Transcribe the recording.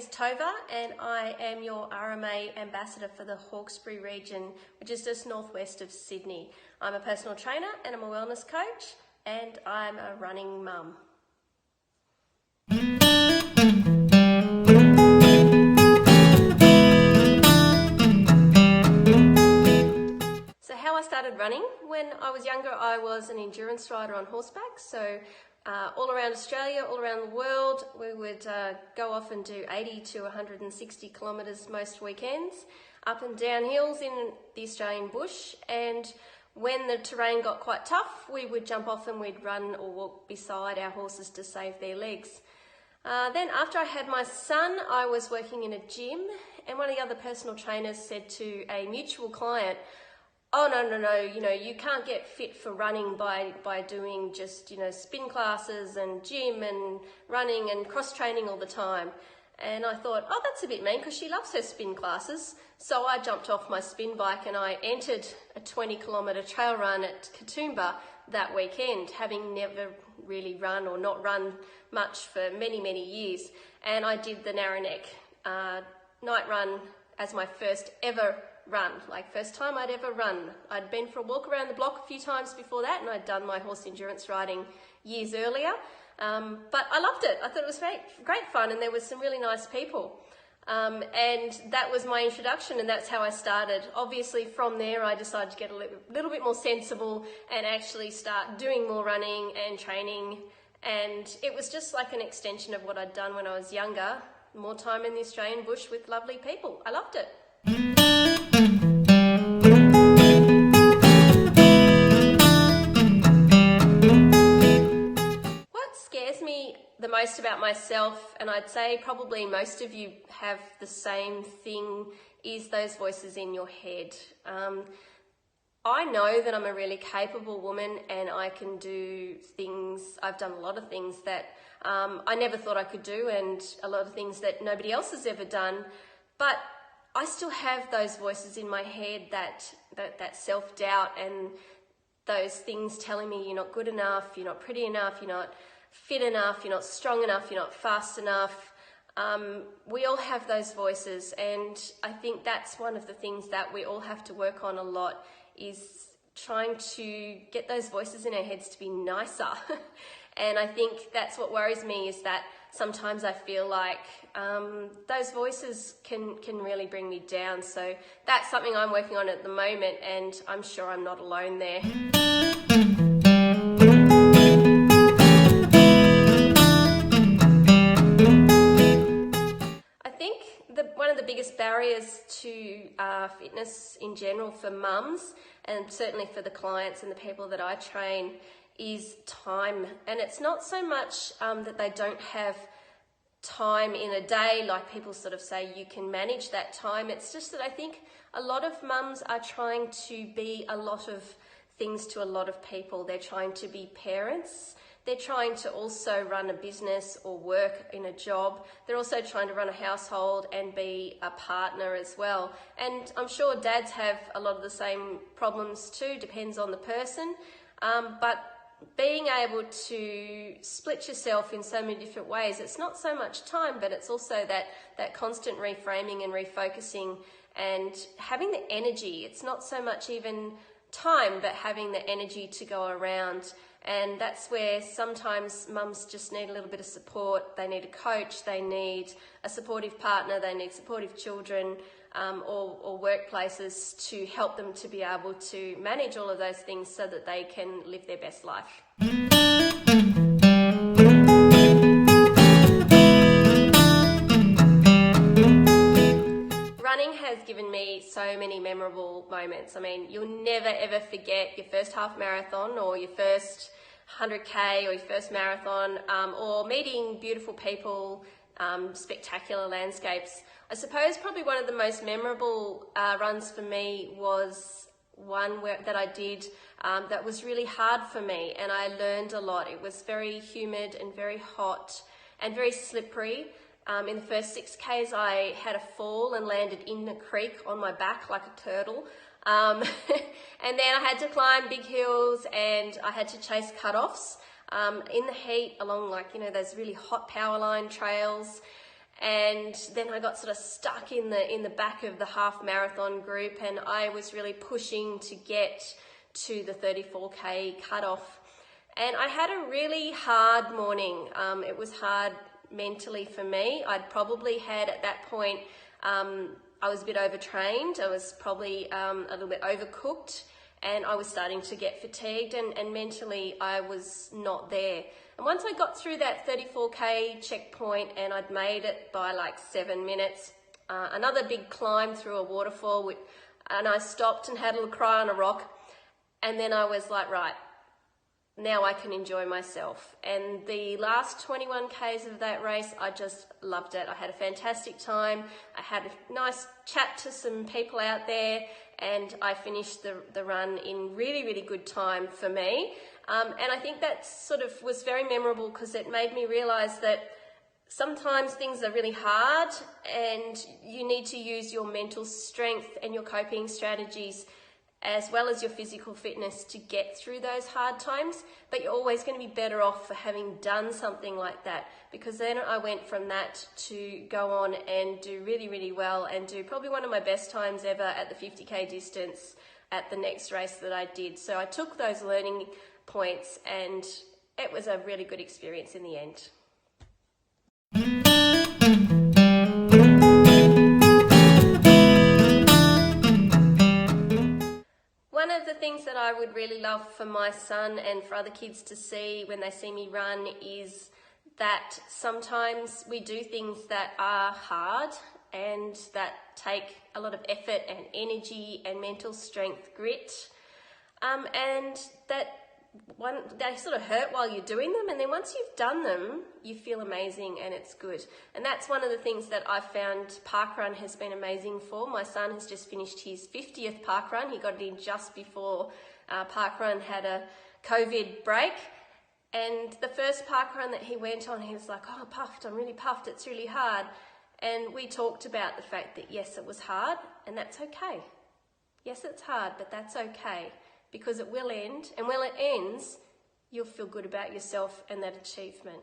is Tova and I am your RMA ambassador for the Hawkesbury region, which is just northwest of Sydney. I'm a personal trainer and I'm a wellness coach and I'm a running mum. So how I started running, when I was younger I was an endurance rider on horseback, so all around Australia, all around the world, we would go off and do 80 to 160 kilometres most weekends, up and down hills in the Australian bush, and when the terrain got quite tough, we would jump off and we'd run or walk beside our horses to save their legs. Then after I had my son, I was working in a gym, and one of the other personal trainers said to a mutual client, "Oh, no, you can't get fit for running by doing just, spin classes and gym and running and cross-training all the time." And I thought, oh, that's a bit mean because she loves her spin classes. So I jumped off my spin bike and I entered a 20-kilometre trail run at Katoomba that weekend, having never really run or not run much for many, many years. And I did the Narrow Neck night run as my first ever run, first time I'd ever run. I'd been for a walk around the block a few times before that, and I'd done my horse endurance riding years earlier, but I loved it. I thought it was great fun, and there was some really nice people, and that was my introduction, and that's how I started. Obviously from there I decided to get a little bit more sensible and actually start doing more running and training, and it was just like an extension of what I'd done when I was younger, more time in the Australian bush with lovely people. I loved it. What scares me the most about myself, and I'd say probably most of you have the same thing, is those voices in your head. I know that I'm a really capable woman and I can do things, I've done a lot of things that I never thought I could do, and a lot of things that nobody else has ever done, but I still have those voices in my head, that self-doubt and those things telling me you're not good enough, you're not pretty enough, you're not fit enough, you're not strong enough, you're not fast enough. We all have those voices, and I think that's one of the things that we all have to work on a lot, is trying to get those voices in our heads to be nicer. And I think that's what worries me, is that sometimes I feel like those voices can really bring me down. So that's something I'm working on at the moment, and I'm sure I'm not alone there. I think one of the biggest barriers to fitness in general for mums, and certainly for the clients and the people that I train, is time. And it's not so much that they don't have time in a day, like people sort of say you can manage that time. It's just that I think a lot of mums are trying to be a lot of things to a lot of people. They're trying to be parents, they're trying to also run a business or work in a job, they're also trying to run a household and be a partner as well. And I'm sure dads have a lot of the same problems too, depends on the person, but being able to split yourself in so many different ways, it's not so much time, but it's also that constant reframing and refocusing and having the energy. It's not so much even time, but having the energy to go around. And that's where sometimes mums just need a little bit of support. They need a coach, they need a supportive partner, they need supportive children, or workplaces to help them to be able to manage all of those things so that they can live their best life. Running has given me so many memorable moments. I mean, you'll never ever forget your first half marathon, or your first 100k, or your first marathon, or meeting beautiful people, spectacular landscapes. I suppose probably one of the most memorable runs for me was one that I did that was really hard for me, and I learned a lot. It was very humid and very hot and very slippery. In the first 6Ks I had a fall and landed in the creek on my back like a turtle. And then I had to climb big hills and I had to chase cut-offs in the heat along those really hot power line trails. And then I got sort of stuck in the back of the half marathon group, and I was really pushing to get to the 34K cutoff. And I had a really hard morning. It was hard mentally for me. I'd probably had at that point, I was a bit overtrained. I was probably a little bit overcooked, and I was starting to get fatigued, and mentally I was not there. And once I got through that 34K checkpoint and I'd made it by like 7 minutes, another big climb through a waterfall, and I stopped and had a little cry on a rock, and then I was like, right, now I can enjoy myself. And the last 21 Ks of that race, I just loved it. I had a fantastic time. I had a nice chat to some people out there, and I finished the run in really, really good time for me. And I think that sort of was very memorable because it made me realize that sometimes things are really hard and you need to use your mental strength and your coping strategies as well as your physical fitness to get through those hard times, but you're always going to be better off for having done something like that, because then I went from that to go on and do really, really well and do probably one of my best times ever at the 50K distance at the next race that I did. So I took those learning points and it was a really good experience in the end. One of the things that I would really love for my son and for other kids to see when they see me run is that sometimes we do things that are hard and that take a lot of effort and energy and mental strength, grit, and that they sort of hurt while you're doing them, and then once you've done them, you feel amazing and it's good. And that's one of the things that I've found parkrun has been amazing for. My son has just finished his 50th parkrun. He got it in just before parkrun had a COVID break. And the first parkrun that he went on, he was like, oh, puffed, I'm really puffed, it's really hard. And we talked about the fact that yes, it was hard, and that's okay. Yes, it's hard, but that's okay, because it will end, and when it ends, you'll feel good about yourself and that achievement.